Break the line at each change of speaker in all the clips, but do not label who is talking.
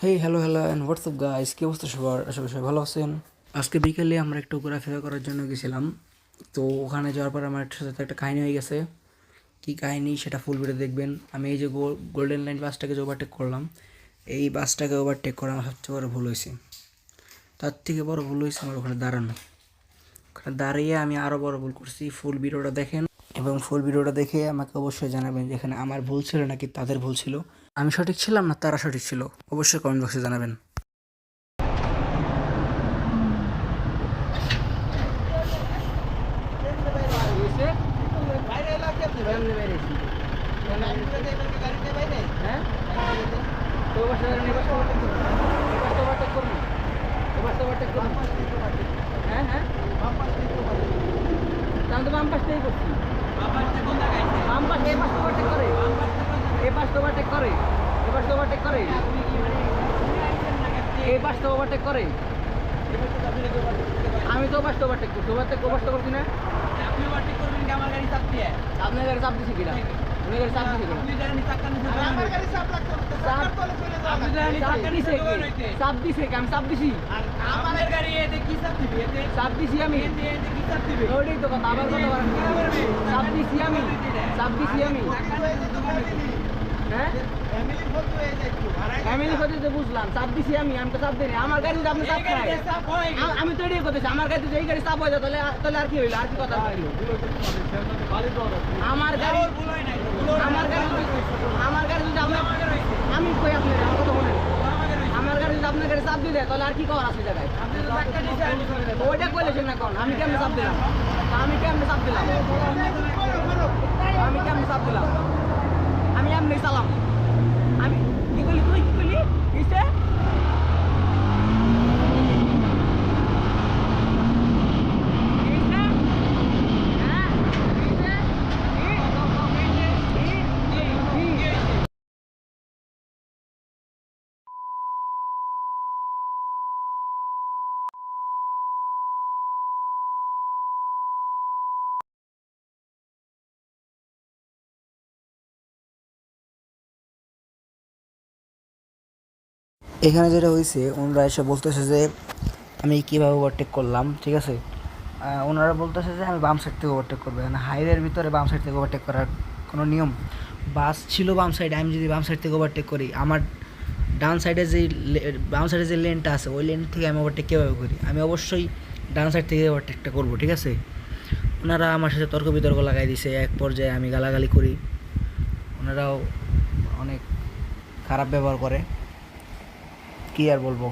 Hey hello hello and WhatsApp guys, কী অবস্থা সবার? আশা করি সবাই ভালো আছেন। আজকে বিকেলে আমরা একটু ঘোরাফেরা করার জন্য গেছিলাম। তো ওখানে যাওয়ার পর আমার সাথে একটা কাহিনী হয়ে গেছে। কী কাহিনী সেটা ফুল ভিডিও দেখবেন। আমি এই যে গোল্ডেন লাইন বাসটাকে যে ওভারটেক করলাম, এই বাসটাকে ওভারটেক করা আমার সবচেয়ে বড় ভুল হয়েছে। তার থেকে বড় ভুল হয়েছে আমার ওখানে দাঁড়ানো। ওখানে দাঁড়িয়ে আমি আরও বড় ভুল করছি। ফুল ভিডিওটা দেখেন এবং ফুল ভিডিওটা দেখে আমাকে অবশ্যই জানাবেন যে এখানে আমার ভুল ছিল নাকি তাদের ভুল ছিল। আমি সঠিক ছিলাম না তারা সঠিক ছিল, অবশ্যই কমেন্ট বক্সে জানাবেন। আমি তো বাম পাশ থেকেই করছি। বাম পাশ এই পাশ তো ওভারটেক করে, এই পাশ তো ওভারটেক করে, এই পাশ তো ওভারটেক করে, এই পাশ তো ওভারটেক করে। আমি তো পাশ তো ওভারটেক করছি, ওভারটেক করছি না।
আপনি ওভারটেক করবেন কি আমার গাড়ি চাপ দিয়ে?
আপনার গাড়ি চাপ দিছি কিনা? উনি গাড়ি চাপ দিছি কিনা?
আপনি জানেন চাক্কা নিচে
আমার গাড়ি চাপ লাগতো না, চাপ তলে চলে যাও।
আপনি জানেন চাক্কা নিচে হইতে
চাপ দিছে কি? আমি চাপ দিছি,
আর আমার গাড়ি এতে কি চাপ দিবে? এতে
চাপ দিছি আমি।
এতে কি চাপ দিবে?
ওইটাই তো কথা, আবার কথা বলেন। চাপ দিছি আমি, চাপ দিছি আমি।
চাক্কা নিচে তো ফ্যামিলি
হ্যাঁ,
ফ্যামিলি ফটো হয়ে যায় একটু।
ফ্যামিলি কথা তো বুঝলাম, চাপ দিছি আমি তো চাপ দিই আমার গাড়ি যদি আপনি চাপ
এই
খায়।
গাড়িতে চাপ হয়
আমি তো এটাই করতেছি, আমার গাড়ি যদি এই গাড়ি চাপ হয়ে যায় তাহলে তাহলে আর কি হইলো? আর কি কথা হইলো? আমার গাড়ি,
ওর ভুল হয় নাই
আমার গাড়ি আমার গাড়ি যদি আপনার,
আমাদের হইছে
আমি কই আপনার আমার কথা বলেন,
আমাদের হইছে
আমার গাড়ি যদি আপনার গাড়ি চাপ দিয়ে দেয় তাহলে আর কি করার আছে জায়গায়?
আপনি তো চাক্কা নিচে আমি চলে যাব
ওইটা কইলেছেন না কোন? আমি কেমনে চাপ দিলাম? আমি কেমনে চাপ দিলাম? আমি কেমনে চাপ দিলাম? আমি এমনি চালাম। আমি কি করলি? তুই কি করলি? কিসে? এখানে যেটা হয়েছে, ওনারা এসে বলতেছে যে আমি কীভাবে ওভারটেক করলাম, ঠিক আছে? ওনারা বলতেছে যে আমি বাম সাইড থেকে ওভারটেক করবো। মানে হাইওয়ের ভিতরে বাম সাইড থেকে ওভারটেক করার কোনো নিয়ম? বাস ছিল বাম সাইডে, আমি যদি বাম সাইড থেকে ওভারটেক করি, আমার ডান সাইডে বাম সাইডে যে লেনটা আছে ওই লেন থেকে আমি ওভারটেক কীভাবে করি? আমি অবশ্যই ডান সাইড থেকে ওভারটেকটা করবো, ঠিক আছে? ওনারা আমার সাথে তর্ক বিতর্ক লাগাই দিছে, এক পর্যায়ে আমি গালাগালি করি। ওনারাও অনেক খারাপ ব্যবহার করে, কী আর বলবো।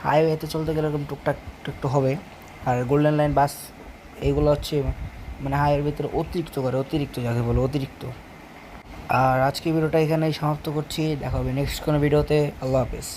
হাইওয়েতে চলতে গেলে এরকম টুকটাক একটু হবে। আর গোল্ডেন লাইন বাস এইগুলো হচ্ছে মানে হাইওয়ের ভিতরে অতিরিক্ত করে, অতিরিক্ত যাকে বলো অতিরিক্ত। আর আজকে ভিডিওটা এখানেই সমাপ্ত করছি, দেখা হবে নেক্সট কোনো ভিডিওতে। আল্লাহ হাফেজ।